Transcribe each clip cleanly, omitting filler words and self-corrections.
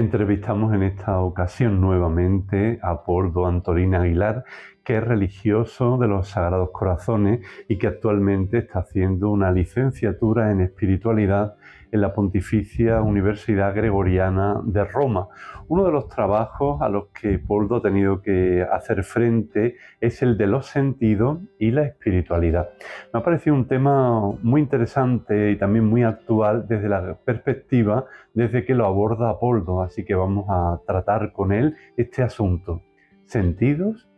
Entrevistamos en esta ocasión nuevamente a Poldo Antolín Aguilar, que es religioso de los Sagrados Corazones y que actualmente está haciendo una licenciatura en espiritualidad en la Pontificia Universidad Gregoriana de Roma. Uno de los trabajos a los que Poldo ha tenido que hacer frente es el de los sentidos y la espiritualidad. Me ha parecido un tema muy interesante y también muy actual desde la perspectiva desde que lo aborda Poldo, así que vamos a tratar con él este asunto: sentidos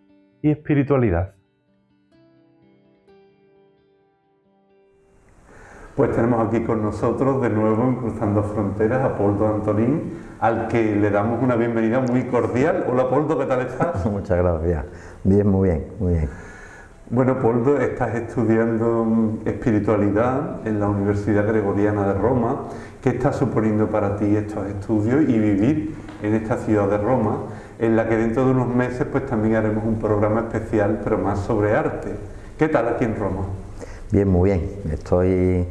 y espiritualidad. Pues tenemos aquí con nosotros de nuevo en Cruzando Fronteras a Poldo Antolín, al que le damos una bienvenida muy cordial. Hola Poldo, ¿qué tal estás? Muchas gracias. Bien, muy bien, muy bien. Bueno, Poldo, estás estudiando espiritualidad en la Universidad Gregoriana de Roma. ¿Qué está suponiendo para ti estos estudios y vivir en esta ciudad de Roma, en la que dentro de unos meses pues también haremos un programa especial, pero más sobre arte? ¿Qué tal aquí en Roma? Bien, muy bien. Estoy,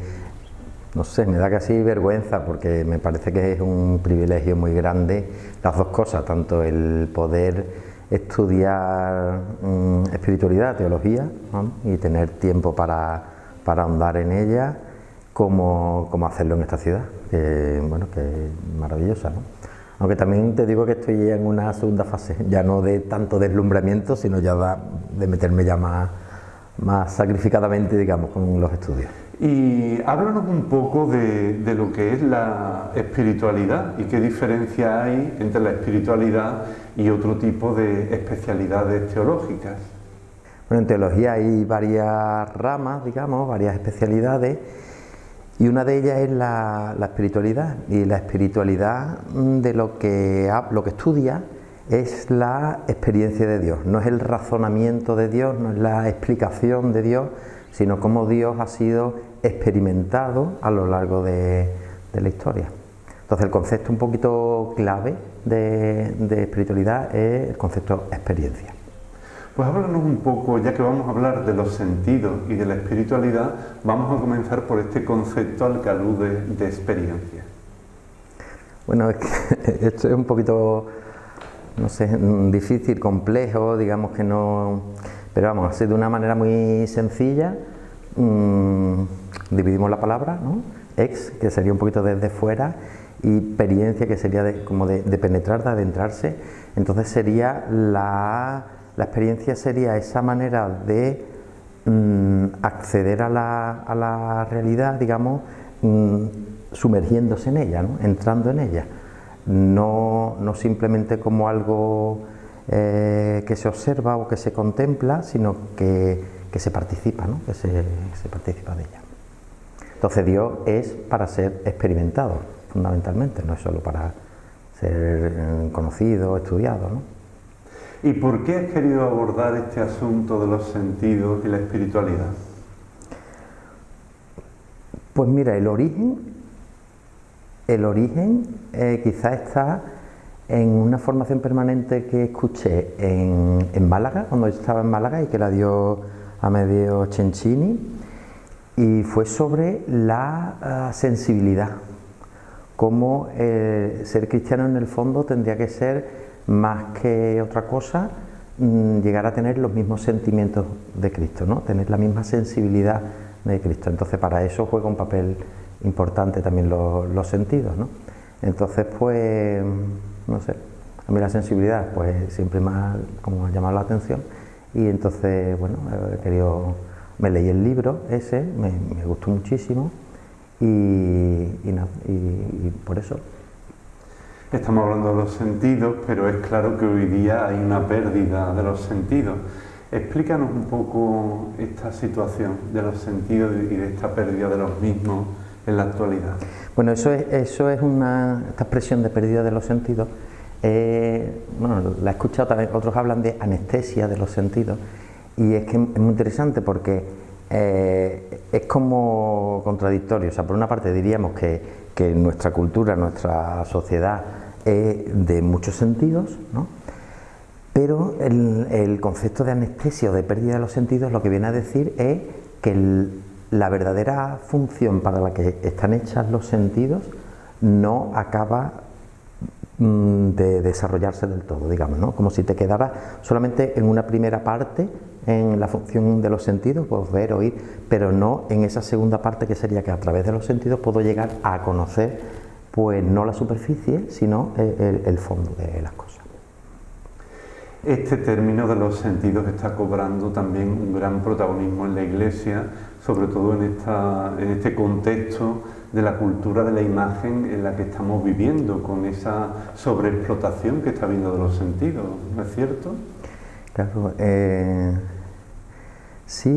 no sé, me da casi vergüenza porque me parece que es un privilegio muy grande las dos cosas, tanto el poder estudiar espiritualidad, teología, ¿no? Y tener tiempo para ahondar en ella, como hacerlo en esta ciudad, que bueno, que es maravillosa, ¿no? Aunque también te digo que estoy en una segunda fase, ya no de tanto deslumbramiento, sino ya de meterme ya más sacrificadamente, digamos, con los estudios. Y háblanos un poco de lo que es la espiritualidad y qué diferencia hay entre la espiritualidad y otro tipo de especialidades teológicas. Bueno, en teología hay varias ramas, digamos, varias especialidades, y una de ellas es la espiritualidad. Y la espiritualidad de lo que estudia es la experiencia de Dios, no es el razonamiento de Dios, no es la explicación de Dios, sino cómo Dios ha sido experimentado a lo largo de la historia. Entonces el concepto un poquito clave de espiritualidad es el concepto experiencia. Pues háblanos un poco, ya que vamos a hablar de los sentidos y de la espiritualidad, vamos a comenzar por este concepto al que alude de experiencia. Bueno, es que esto es un poquito, no sé, difícil, complejo, digamos que no, pero vamos, así de una manera muy sencilla, dividimos la palabra, ¿no? Ex, que sería un poquito desde fuera, y experiencia, que sería como de penetrar, de adentrarse. Entonces sería la experiencia sería esa manera de acceder a la realidad, digamos, sumergiéndose en ella, ¿no? Entrando en ella. No simplemente como algo que se observa o que se contempla, sino que se participa, ¿no? Que se participa de ella. Entonces Dios es para ser experimentado, fundamentalmente, no es solo para ser conocido, estudiado, ¿no? ¿Y por qué has querido abordar este asunto de los sentidos y la espiritualidad? Pues mira, el origen quizá está en una formación permanente que escuché en Málaga, cuando yo estaba en Málaga, y que la dio Amedeo Cencini, y fue sobre la sensibilidad, cómo ser cristiano en el fondo tendría que ser más que otra cosa, llegar a tener los mismos sentimientos de Cristo, ¿no? Tener la misma sensibilidad de Cristo. Entonces para eso juega un papel importante también los sentidos, ¿no? Entonces pues, no sé, a mí la sensibilidad pues siempre más como ha llamado la atención, y entonces bueno, me leí el libro ese, me gustó muchísimo, y por eso. Estamos hablando de los sentidos, pero es claro que hoy día hay una pérdida de los sentidos. Explícanos un poco esta situación de los sentidos y de esta pérdida de los mismos en la actualidad. Bueno, esta expresión de pérdida de los sentidos, bueno, la he escuchado también, otros hablan de anestesia de los sentidos, y es que es muy interesante porque es como contradictorio. O sea, por una parte diríamos que nuestra cultura, nuestra sociedad es de muchos sentidos, ¿no? Pero el concepto de anestesia o de pérdida de los sentidos lo que viene a decir es que la verdadera función para la que están hechas los sentidos no acaba de desarrollarse del todo, digamos, ¿no? Como si te quedaras solamente en una primera parte, en la función de los sentidos, pues ver, oír, pero no en esa segunda parte que sería que a través de los sentidos puedo llegar a conocer, pues no la superficie, sino el fondo de las cosas. Este término de los sentidos está cobrando también un gran protagonismo en la Iglesia, sobre todo en este contexto de la cultura de la imagen en la que estamos viviendo, con esa sobreexplotación que está habiendo de los sentidos, ¿no es cierto? Claro, sí,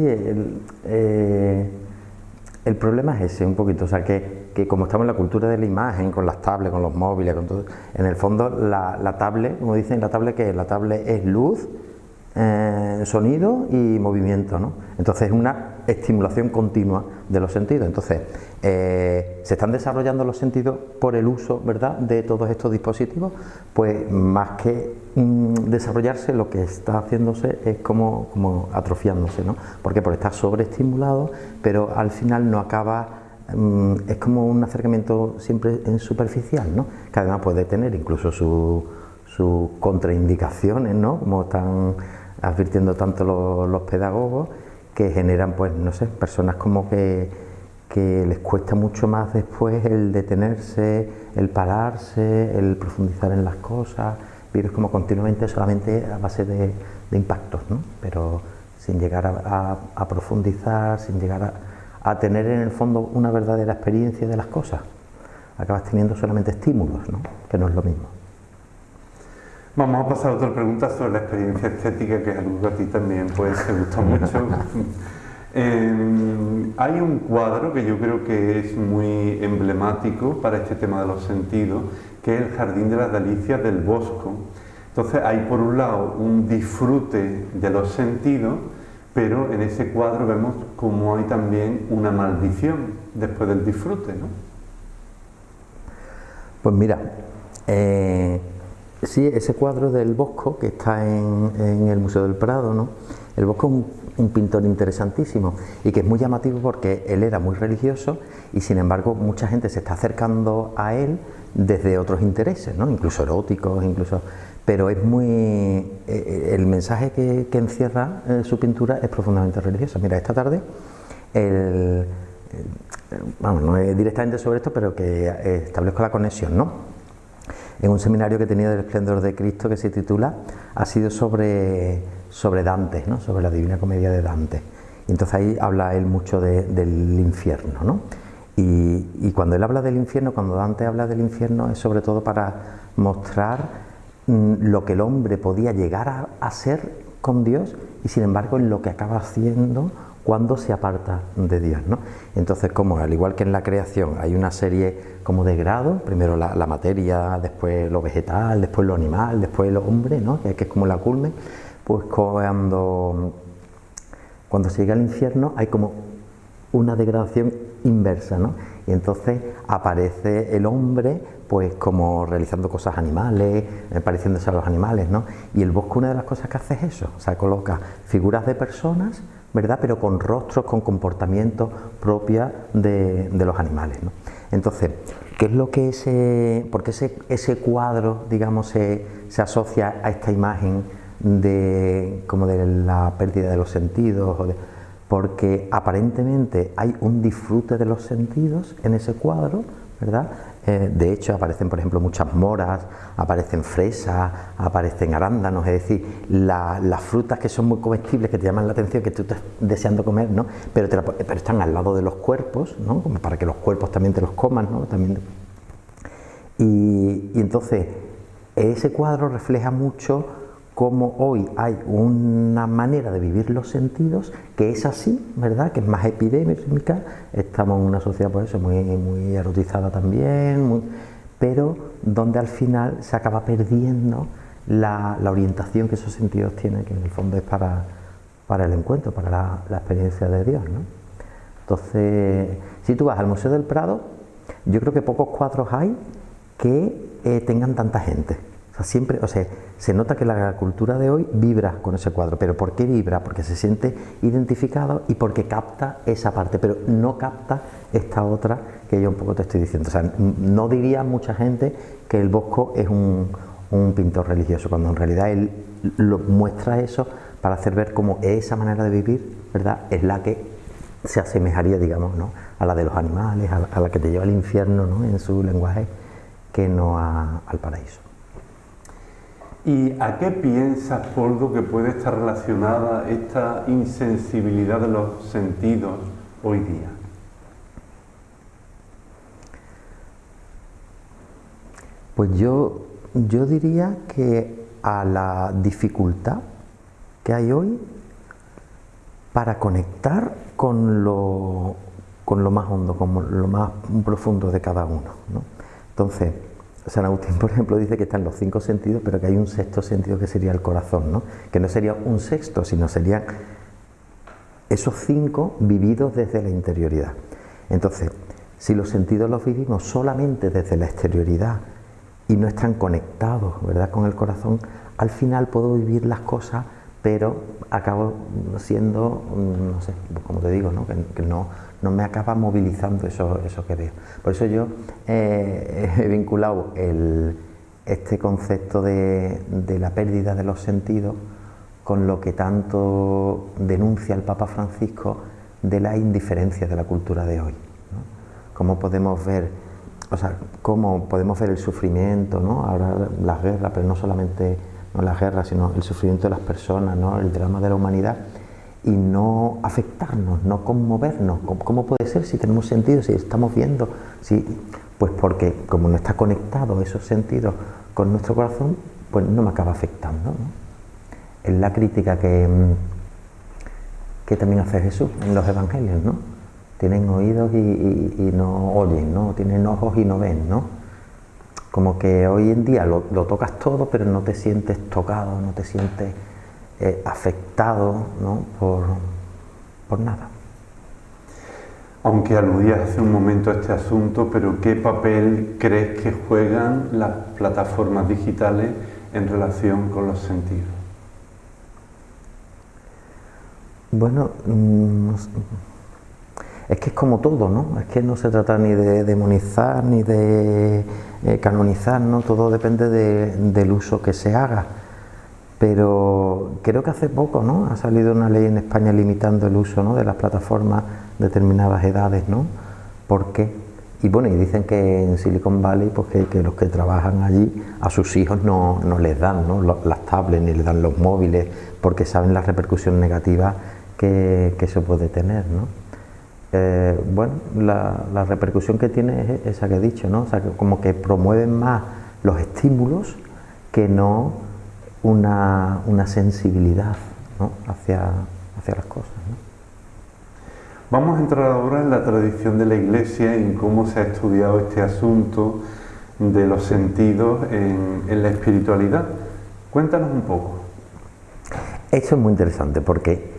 el problema es ese un poquito, o sea, que como estamos en la cultura de la imagen, con las tablets, con los móviles, con todo, en el fondo la tablet, como dicen, la tablet es luz, sonido y movimiento, ¿no? Entonces es una estimulación continua de los sentidos. Entonces se están desarrollando los sentidos por el uso, ¿verdad?, de todos estos dispositivos. Pues más que desarrollarse, lo que está haciéndose es como atrofiándose, ¿no? Porque por estar sobreestimulado, pero al final no acaba, es como un acercamiento siempre en superficial, ¿no? Que además puede tener incluso sus contraindicaciones, ¿no? Como están advirtiendo tanto los pedagogos, que generan, pues no sé, personas como que les cuesta mucho más después el detenerse, el pararse, el profundizar en las cosas, vivir como continuamente solamente a base de impactos, ¿no? Pero sin llegar a profundizar, sin llegar a tener en el fondo una verdadera experiencia de las cosas. Acabas teniendo solamente estímulos, ¿no? Que no es lo mismo. Vamos a pasar a otra pregunta sobre la experiencia estética, que es algo que a ti también pues te gusta mucho. Hay un cuadro que yo creo que es muy emblemático para este tema de los sentidos, que es el Jardín de las Delicias del Bosco. Entonces hay por un lado un disfrute de los sentidos, pero en ese cuadro vemos como hay también una maldición después del disfrute, ¿no? Pues mira, sí, ese cuadro del Bosco que está en el Museo del Prado, ¿no? El Bosco es un pintor interesantísimo y que es muy llamativo porque él era muy religioso y sin embargo mucha gente se está acercando a él desde otros intereses, ¿no? Incluso eróticos, pero es muy... el mensaje que encierra su pintura es profundamente religioso. Mira, esta tarde, vamos, no es directamente sobre esto, pero que establezco la conexión, ¿no? En un seminario que he tenido del Esplendor de Cristo, que se titula, ha sido sobre Dante, ¿no? Sobre la Divina Comedia de Dante. Y entonces ahí habla él mucho del infierno, ¿no? Y cuando él habla del infierno, cuando Dante habla del infierno, es sobre todo para mostrar lo que el hombre podía llegar a ser con Dios y sin embargo en lo que acaba haciendo cuando se aparta de Dios, ¿no? Entonces, como al igual que en la creación hay una serie como de grados, primero la materia, después lo vegetal, después lo animal, después el hombre, ¿no? Que es como la culmen, pues cuando se llega al infierno hay como una degradación inversa, ¿no? Y entonces aparece el hombre pues como realizando cosas animales, pareciéndose a los animales, ¿no? Y el Bosco, una de las cosas que hace es eso, o sea, coloca figuras de personas, ¿verdad?, pero con rostros, con comportamientos propios de los animales, ¿no? Entonces, ¿qué es lo que por qué ese cuadro, digamos, se asocia a esta imagen como de la pérdida de los sentidos? Porque aparentemente hay un disfrute de los sentidos en ese cuadro, ¿verdad? De hecho aparecen, por ejemplo, muchas moras, aparecen fresas, aparecen arándanos, es decir, las frutas que son muy comestibles, que te llaman la atención, que tú estás deseando comer, ¿no? Pero están al lado de los cuerpos, ¿no? Como para que los cuerpos también te los coman, ¿no? Y entonces ese cuadro refleja mucho cómo hoy hay una manera de vivir los sentidos que es así, ¿verdad?, que es más epidémica. Estamos en una sociedad, por eso, muy erotizada también, pero donde al final se acaba perdiendo la orientación que esos sentidos tienen, que en el fondo es para el encuentro, para la experiencia de Dios, ¿no? Entonces, si tú vas al Museo del Prado, yo creo que pocos cuadros hay que tengan tanta gente. sea, siempre, o sea, se nota que la cultura de hoy vibra con ese cuadro. ¿Pero por qué vibra? Porque se siente identificado y porque capta esa parte, pero no capta esta otra que yo un poco te estoy diciendo. O sea, no diría mucha gente que el Bosco es un pintor religioso, cuando en realidad él lo muestra eso para hacer ver cómo esa manera de vivir, ¿verdad?, es la que se asemejaría, digamos, ¿no?, a la de los animales, a la que te lleva al infierno, ¿no?, en su lenguaje, que no al paraíso. ¿Y a qué piensas, Poldo, que puede estar relacionada esta insensibilidad de los sentidos hoy día? Pues yo diría que a la dificultad que hay hoy para conectar con lo más hondo, con lo más profundo de cada uno, ¿no? Entonces, San Agustín, por ejemplo, dice que están los 5 sentidos, pero que hay un sexto sentido que sería el corazón, ¿no? Que no sería un sexto, sino serían esos 5 vividos desde la interioridad. Entonces, si los sentidos los vivimos solamente desde la exterioridad y no están conectados, ¿verdad?, con el corazón, al final puedo vivir las cosas, pero acabo siendo, no sé, como te digo, ¿no?, que no me acaba movilizando eso que veo. Por eso yo he vinculado este concepto de la pérdida de los sentidos con lo que tanto denuncia el Papa Francisco de la indiferencia de la cultura de hoy, ¿no? Cómo podemos ver, o sea, cómo podemos ver el sufrimiento, ¿no?, ahora las guerras, pero no solamente las guerras, sino el sufrimiento de las personas, ¿no?, el drama de la humanidad, y no afectarnos, no conmovernos. ¿Cómo puede ser si tenemos sentidos, si estamos viendo? Pues porque como no está conectado esos sentidos con nuestro corazón, pues no me acaba afectando, ¿no? Es la crítica que también hace Jesús en los evangelios, ¿no? Tienen oídos y no oyen, ¿no? Tienen ojos y no ven, ¿no? Como que hoy en día lo tocas todo, pero no te sientes tocado, no te sientes afectado, ¿no?, por nada. Aunque aludías hace un momento a este asunto, pero ¿qué papel crees que juegan las plataformas digitales en relación con los sentidos? Bueno, es que es como todo, ¿no? Es que no se trata ni de demonizar ni de canonizar, ¿no? Todo depende del uso que se haga. Pero creo que hace poco, ¿no?, ha salido una ley en España limitando el uso, ¿no?, de las plataformas determinadas edades, ¿no? ¿Por qué? Y bueno, y dicen que en Silicon Valley, pues que los que trabajan allí a sus hijos no les dan, ¿no?, las tablets ni les dan los móviles, porque saben la repercusión negativa que eso puede tener, ¿no? Bueno, la repercusión que tiene es esa que he dicho, ¿no? O sea, que como que promueven más los estímulos que no una sensibilidad, ¿no?, hacia las cosas, ¿no? Vamos a entrar ahora en la tradición de la Iglesia y en cómo se ha estudiado este asunto de los sentidos en la espiritualidad. Cuéntanos un poco. Esto es muy interesante porque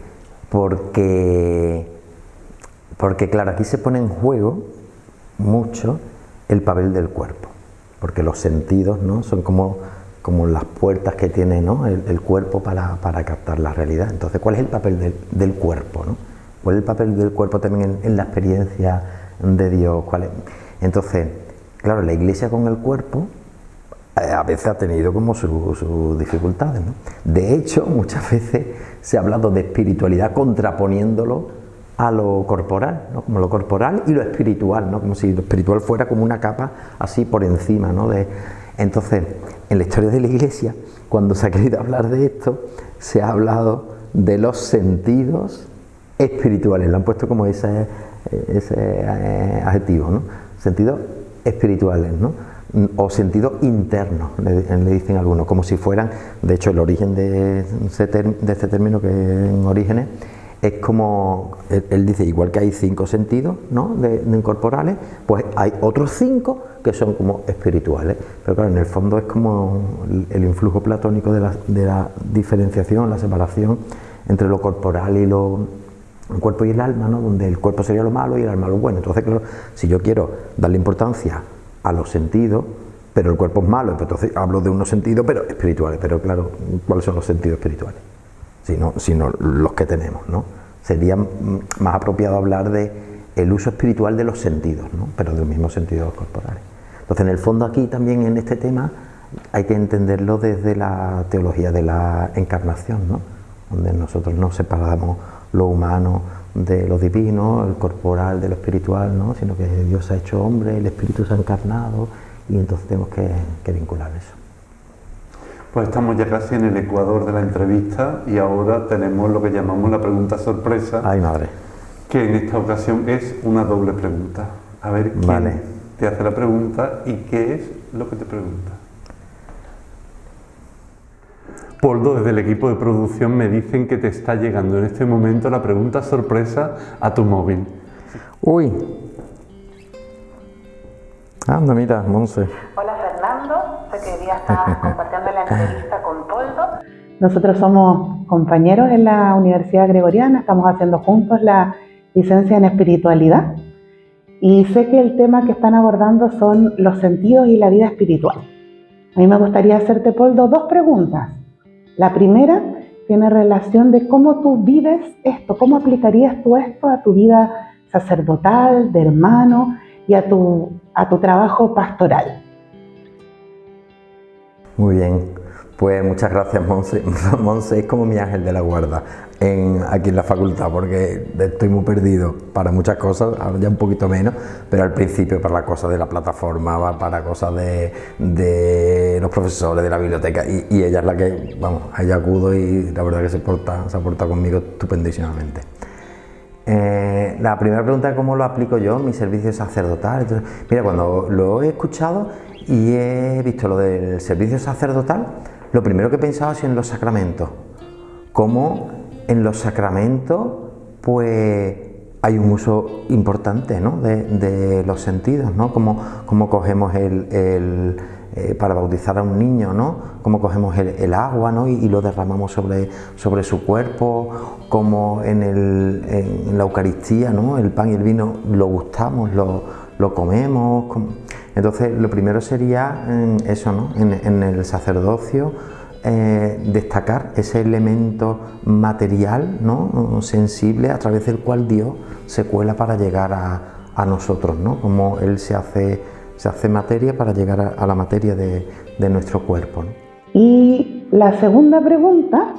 claro, aquí se pone en juego mucho el papel del cuerpo, porque los sentidos, ¿no?, son como las puertas que tiene, ¿no?, el cuerpo para captar la realidad. Entonces, ¿cuál es el papel del cuerpo, ¿no? ¿Cuál es el papel del cuerpo también en la experiencia de Dios? ¿Cuál es? Entonces, claro, la Iglesia con el cuerpo a veces ha tenido como sus dificultades, ¿no? De hecho, muchas veces se ha hablado de espiritualidad contraponiéndolo a lo corporal, ¿no?, como lo corporal y lo espiritual, ¿no?, como si lo espiritual fuera como una capa así por encima, ¿no? Entonces, en la historia de la Iglesia, cuando se ha querido hablar de esto, se ha hablado de los sentidos espirituales, lo han puesto como ese adjetivo, ¿no? Sentidos espirituales, ¿no?, o sentidos internos, le dicen algunos, como si fueran, de hecho el origen de este término, que en Orígenes, es como, él dice, igual que hay 5 sentidos, ¿no?, de corporales, pues hay otros 5 que son como espirituales. Pero claro, en el fondo es como el influjo platónico de la diferenciación, la separación entre lo corporal y el cuerpo y el alma, ¿no?, donde el cuerpo sería lo malo y el alma lo bueno. Entonces, claro, si yo quiero darle importancia a los sentidos, pero el cuerpo es malo, entonces hablo de unos sentidos pero espirituales, pero claro, ¿cuáles son los sentidos espirituales? Sino los que tenemos, ¿no? Sería más apropiado hablar de el uso espiritual de los sentidos, ¿no? Pero de los mismos sentidos corporales. Entonces, en el fondo aquí también en este tema hay que entenderlo desde la teología de la encarnación, ¿no? Donde nosotros no separamos lo humano de lo divino, el corporal de lo espiritual, ¿no? Sino que Dios se ha hecho hombre, el Espíritu se ha encarnado y entonces tenemos que vincular eso. Pues estamos ya casi en el ecuador de la entrevista y ahora tenemos lo que llamamos la pregunta sorpresa. Ay, madre. Que en esta ocasión es una doble pregunta. A ver quién te hace la pregunta y qué es lo que te pregunta. Poldo, desde el equipo de producción me dicen que te está llegando en este momento la pregunta sorpresa a tu móvil. Uy. Anda, mira, Monse. Hola Fernando, sé que ya estás compartiendo la entrevista con Poldo. Nosotros somos compañeros en la Universidad Gregoriana, estamos haciendo juntos la licencia en espiritualidad y sé que el tema que están abordando son los sentidos y la vida espiritual. A mí me gustaría hacerte, Poldo, dos preguntas. La primera tiene relación de cómo tú vives esto, cómo aplicarías tú esto a tu vida sacerdotal, de hermano y a tu trabajo pastoral. Muy bien, pues muchas gracias, Monse. Monse es como mi ángel de la guarda aquí en la facultad, porque estoy muy perdido para muchas cosas, ahora ya un poquito menos, pero al principio para las cosas de la plataforma, para cosas de los profesores, de la biblioteca, y ella es la que, vamos, a ella acudo y la verdad que se ha portado conmigo estupendísimamente. La primera pregunta es cómo lo aplico yo en mi servicio sacerdotal. Entonces, mira, cuando lo he escuchado y he visto lo del servicio sacerdotal, lo primero que he pensado es en los sacramentos. Cómo en los sacramentos pues hay un uso importante, ¿no? de los sentidos, ¿no? Cómo cogemos para bautizar a un niño, ¿no? Cómo cogemos el agua, ¿no? y lo derramamos sobre su cuerpo, como en la Eucaristía, ¿no? El pan y el vino lo gustamos, lo comemos. Entonces lo primero sería eso, ¿no? En el sacerdocio destacar ese elemento material, ¿no? Sensible, a través del cual Dios se cuela para llegar a nosotros, ¿no? Como Él se hace materia para llegar a la materia de nuestro cuerpo, ¿no? Y la segunda pregunta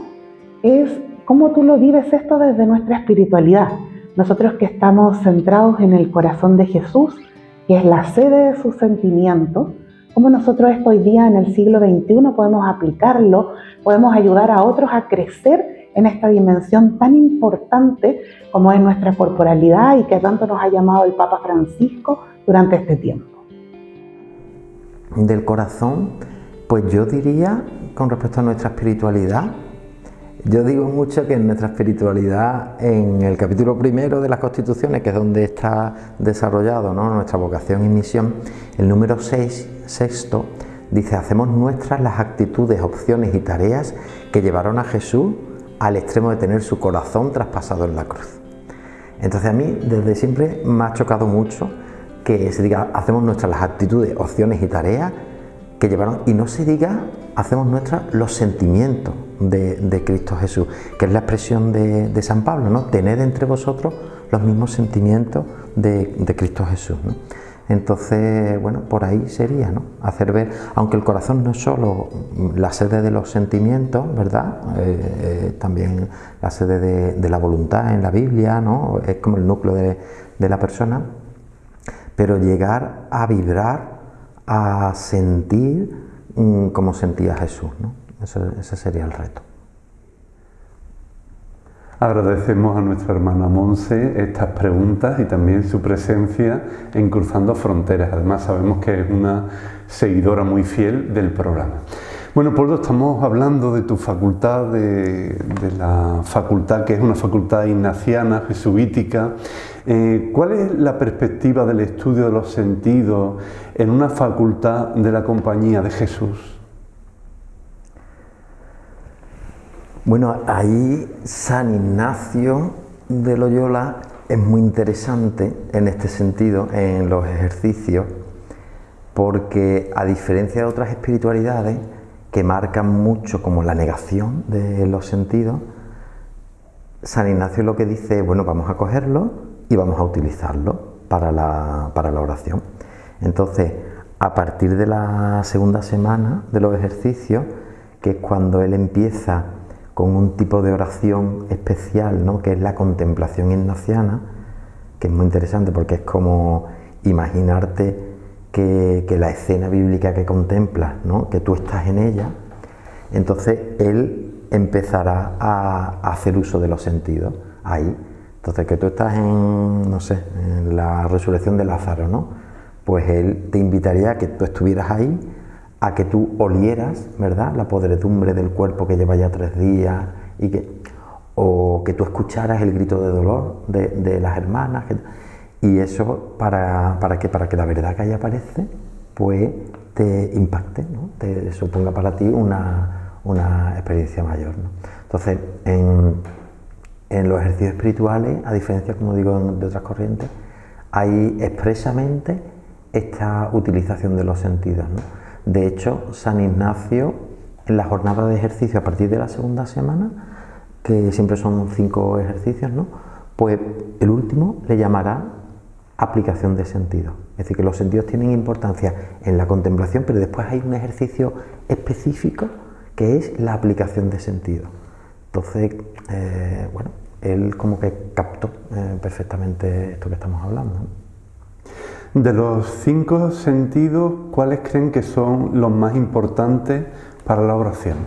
es cómo tú lo vives esto desde nuestra espiritualidad. Nosotros que estamos centrados en el corazón de Jesús, que es la sede de sus sentimientos, cómo nosotros esto hoy día en el siglo XXI podemos aplicarlo, podemos ayudar a otros a crecer en esta dimensión tan importante como es nuestra corporalidad y que tanto nos ha llamado el Papa Francisco durante este tiempo. Del corazón, pues yo diría, con respecto a nuestra espiritualidad, yo digo mucho que en nuestra espiritualidad, en el capítulo primero de las Constituciones, que es donde está desarrollado, ¿no? Nuestra vocación y misión, el número 6, dice: hacemos nuestras las actitudes, opciones y tareas que llevaron a Jesús al extremo de tener su corazón traspasado en la cruz. Entonces a mí desde siempre me ha chocado mucho que se diga hacemos nuestras las actitudes, opciones y tareas que llevaron, y no se diga hacemos nuestras los sentimientos de Cristo Jesús, que es la expresión de San Pablo, ¿no? Tened entre vosotros los mismos sentimientos de Cristo Jesús, ¿no? Entonces, bueno, por ahí sería, ¿no? Hacer ver, aunque el corazón no es solo la sede de los sentimientos, ¿verdad? También la sede de la voluntad en la Biblia, ¿no? Es como el núcleo de la persona, pero llegar a vibrar, a sentir como sentía Jesús, ¿no? Ese sería el reto. Agradecemos a nuestra hermana Monse estas preguntas y también su presencia en Cruzando Fronteras. Además sabemos que es una seguidora muy fiel del programa. Bueno, Poldo, estamos hablando de tu facultad, de la facultad que es una facultad ignaciana, jesuítica. ¿Cuál es la perspectiva del estudio de los sentidos en una facultad de la Compañía de Jesús? Bueno, ahí San Ignacio de Loyola es muy interesante en este sentido, en los ejercicios, porque a diferencia de otras espiritualidades que marcan mucho como la negación de los sentidos, San Ignacio lo que dice es, bueno, vamos a cogerlo y vamos a utilizarlo para la oración. Entonces, a partir de la segunda semana de los ejercicios, que es cuando él empieza con un tipo de oración especial, ¿no?, que es la contemplación ignaciana, que es muy interesante porque es como imaginarte que la escena bíblica que contemplas, ¿no?, que tú estás en ella. Entonces él empezará a hacer uso de los sentidos ahí. Entonces, que tú estás en, no sé, en la resurrección de Lázaro, ¿no?, pues él te invitaría a que tú estuvieras ahí, a que tú olieras, ¿verdad?, la podredumbre del cuerpo que lleva ya 3 días, o que tú escucharas el grito de dolor de las hermanas, y eso para que la verdad que ahí aparece, pues te impacte, ¿no?, te suponga para ti una experiencia mayor, ¿no? Entonces, en los ejercicios espirituales, a diferencia, como digo, de otras corrientes, hay expresamente esta utilización de los sentidos, ¿no? De hecho, San Ignacio, en la jornada de ejercicio a partir de la segunda semana, que siempre son 5 ejercicios, ¿no?, pues el último le llamará aplicación de sentidos. Es decir, que los sentidos tienen importancia en la contemplación, pero después hay un ejercicio específico que es la aplicación de sentidos. Entonces, bueno, él como que captó perfectamente esto que estamos hablando, ¿no? De los 5 sentidos, ¿cuáles creen que son los más importantes para la oración?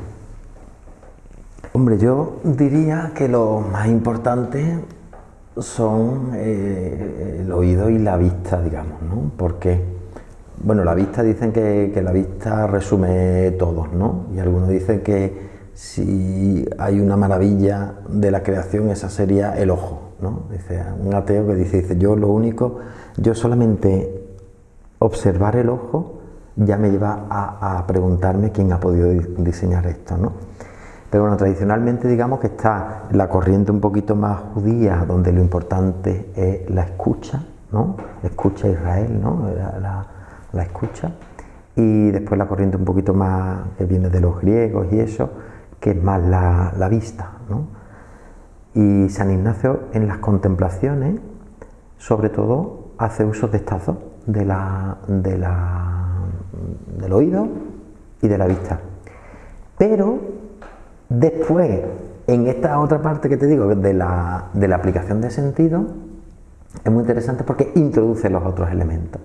Hombre, yo diría que los más importantes son el oído y la vista, digamos, ¿no? Porque, bueno, la vista dicen que la vista resume todo, ¿no? Y algunos dicen que si hay una maravilla de la creación, esa sería el ojo, ¿no? Dice un ateo que dice yo solamente observar el ojo ya me lleva a preguntarme quién ha podido diseñar esto, ¿no? Pero bueno, tradicionalmente digamos que está la corriente un poquito más judía, donde lo importante es la escucha, ¿no? Escucha Israel, ¿no? La escucha. Y después la corriente un poquito más que viene de los griegos y eso, que es más la vista, ¿no? Y San Ignacio en las contemplaciones, sobre todo, hace uso de estas dos, del oído y de la vista. Pero después, en esta otra parte que te digo, de la aplicación de sentido, es muy interesante porque introduce los otros elementos.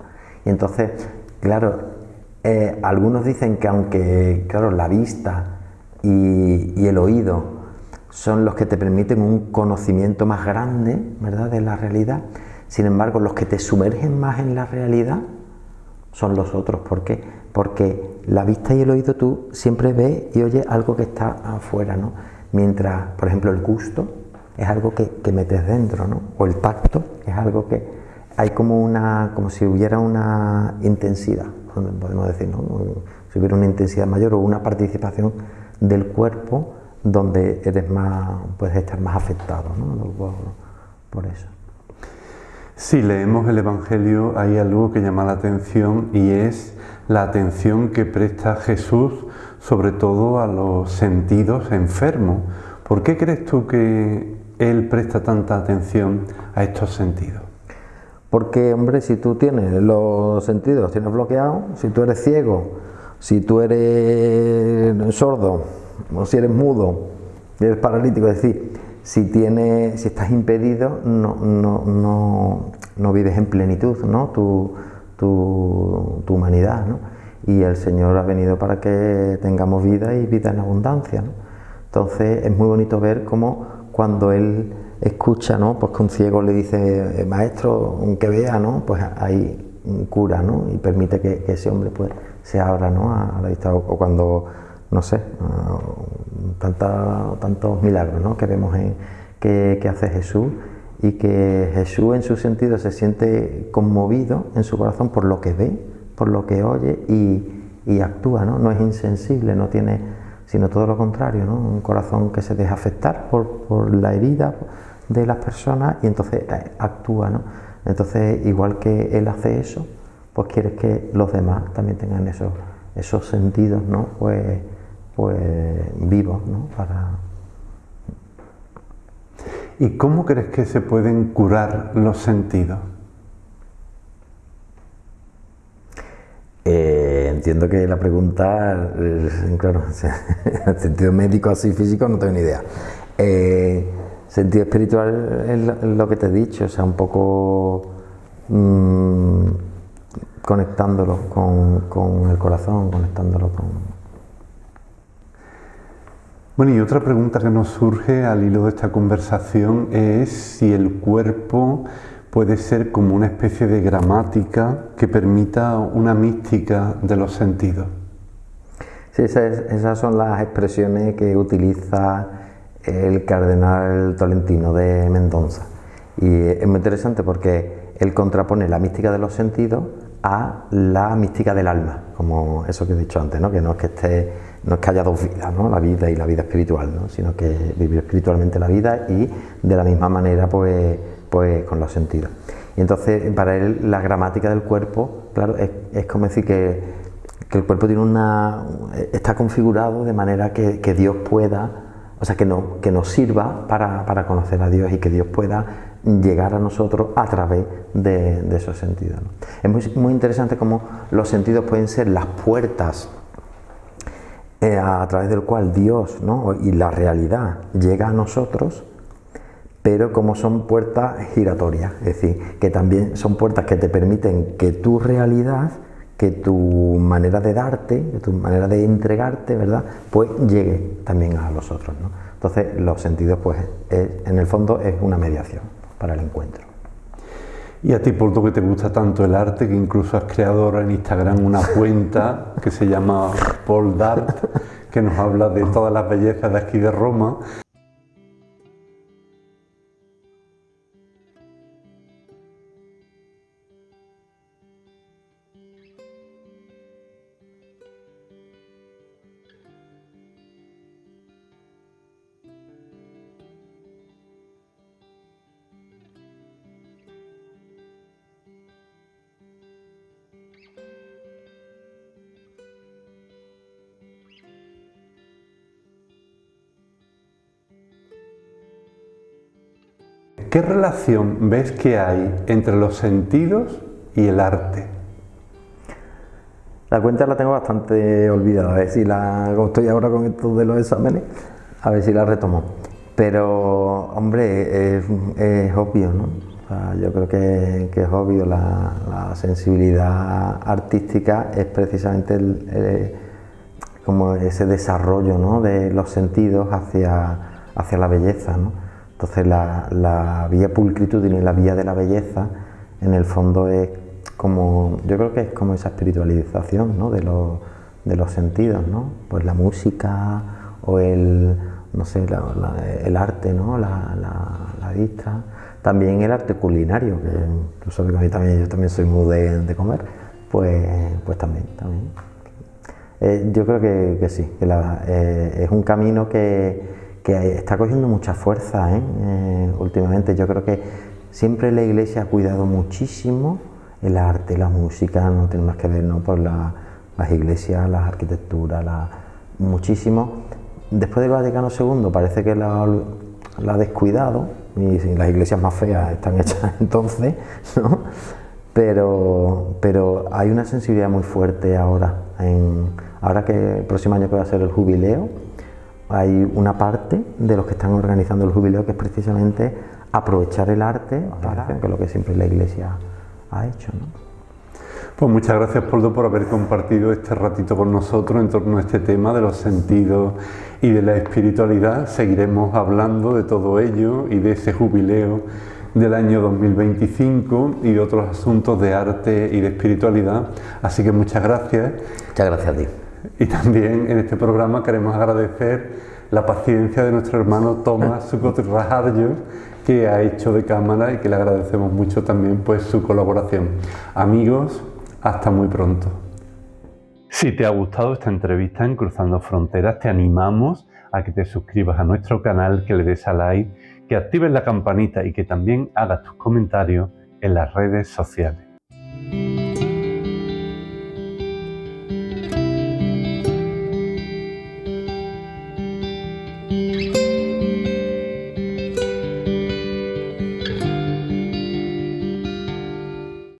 Y entonces, claro, algunos dicen que aunque, claro, la vista y el oído son los que te permiten un conocimiento más grande, ¿verdad?, de la realidad. Sin embargo, los que te sumergen más en la realidad son los otros. ¿Por qué? Porque la vista y el oído tú siempre ves y oyes algo que está afuera, ¿no? Mientras, por ejemplo, el gusto es algo que metes dentro, ¿no? O el tacto es algo que hay como si hubiera una intensidad, podemos decir, ¿no? Si hubiera una intensidad mayor o una participación del cuerpo donde puedes estar más afectado, ¿no? Por eso. Si leemos el Evangelio, hay algo que llama la atención y es la atención que presta Jesús, sobre todo a los sentidos enfermos. ¿Por qué crees tú que Él presta tanta atención a estos sentidos? Porque, hombre, si tú tienes los sentidos, los tienes bloqueados, si tú eres ciego, si tú eres sordo, o si eres mudo, si eres paralítico, es decir, si estás impedido, no vives en plenitud, ¿no?, tu humanidad, ¿no? Y el Señor ha venido para que tengamos vida y vida en abundancia, ¿no? Entonces es muy bonito ver cómo cuando Él escucha, ¿no?, pues que un ciego le dice, maestro, que vea, ¿no?, pues ahí cura, ¿no?, y permite que ese hombre pues se abra, ¿no?, a la vista. O cuando, no sé, tantos milagros, ¿no?, que vemos que hace Jesús, y que Jesús en su sentido se siente conmovido en su corazón por lo que ve, por lo que oye y actúa, ¿no? No es insensible, no tiene, sino todo lo contrario, ¿no? Un corazón que se deja afectar por la herida de las personas y entonces actúa, ¿no? Entonces, igual que Él hace eso, pues quieres que los demás también tengan esos sentidos, ¿no? Pues vivos, ¿no? ¿Y cómo crees que se pueden curar los sentidos? Entiendo que la pregunta, claro, en sentido médico así físico no tengo ni idea. Sentido espiritual es lo que te he dicho, o sea, un poco conectándolo con el corazón, conectándolo con... Bueno, y otra pregunta que nos surge al hilo de esta conversación es si el cuerpo puede ser como una especie de gramática que permita una mística de los sentidos. Sí, esas son las expresiones que utiliza el cardenal Tolentino de Mendoza. Y es muy interesante porque él contrapone la mística de los sentidos a la mística del alma, como eso que he dicho antes, ¿no? Que no es que haya dos vidas, ¿no? La vida y la vida espiritual, ¿no? Sino que vivir espiritualmente la vida y de la misma manera pues con los sentidos. Y entonces para él la gramática del cuerpo, claro, es como decir que el cuerpo está configurado de manera que Dios pueda, o sea, que nos sirva para conocer a Dios y que Dios pueda llegar a nosotros a través de esos sentidos, ¿no? Es muy interesante cómo los sentidos pueden ser las puertas a través del cual Dios, ¿no? Y la realidad llega a nosotros, pero como son puertas giratorias, es decir, que también son puertas que te permiten que tu realidad, que tu manera de darte, que tu manera de entregarte, ¿verdad?, pues llegue también a los otros, ¿no? Entonces los sentidos, pues en el fondo es una mediación para el encuentro. Y a ti, por lo que te gusta tanto el arte, que incluso has creado ahora en Instagram una cuenta que se llama Paul Dart, que nos habla de todas las bellezas de aquí de Roma. ¿Qué relación ves que hay entre los sentidos y el arte? La cuenta la tengo bastante olvidada, a ver si como estoy ahora con esto de los exámenes, a ver si la retomo. Pero, hombre, es obvio, ¿no? O sea, yo creo que es obvio, la sensibilidad artística es precisamente como ese desarrollo, ¿no?, de los sentidos hacia la belleza, ¿no? Entonces la vía pulcritudine y la vía de la belleza, en el fondo es como, yo creo que es como esa espiritualización, ¿no?, de los sentidos, ¿no? Pues la música o no sé, el arte, ¿no?, la vista, también el arte culinario, que tú sabes que yo también soy muy de comer, pues también. Yo creo que sí, que es un camino que está cogiendo mucha fuerza, últimamente. Yo creo que siempre la Iglesia ha cuidado muchísimo el arte, la música, no tiene más que ver, ¿no?, por las iglesias, las arquitecturas, muchísimo. Después del Vaticano II parece que la ha descuidado, y las iglesias más feas están hechas entonces, ¿no? Pero hay una sensibilidad muy fuerte ahora que el próximo año que va a ser el jubileo, hay una parte de los que están organizando el jubileo que es precisamente aprovechar el arte para que es lo que siempre la Iglesia ha hecho, ¿no? Pues muchas gracias, Poldo, por haber compartido este ratito con nosotros en torno a este tema de los sentidos y de la espiritualidad. Seguiremos hablando de todo ello y de ese jubileo del año 2025 y de otros asuntos de arte y de espiritualidad. Así que muchas gracias. Muchas gracias a ti. Y también en este programa queremos agradecer la paciencia de nuestro hermano Tomás Sucotirrajaryo, que ha hecho de cámara y que le agradecemos mucho también pues su colaboración. Amigos, hasta muy pronto. Si te ha gustado esta entrevista en Cruzando Fronteras, te animamos a que te suscribas a nuestro canal, que le des a like, que actives la campanita y que también hagas tus comentarios en las redes sociales. Chao.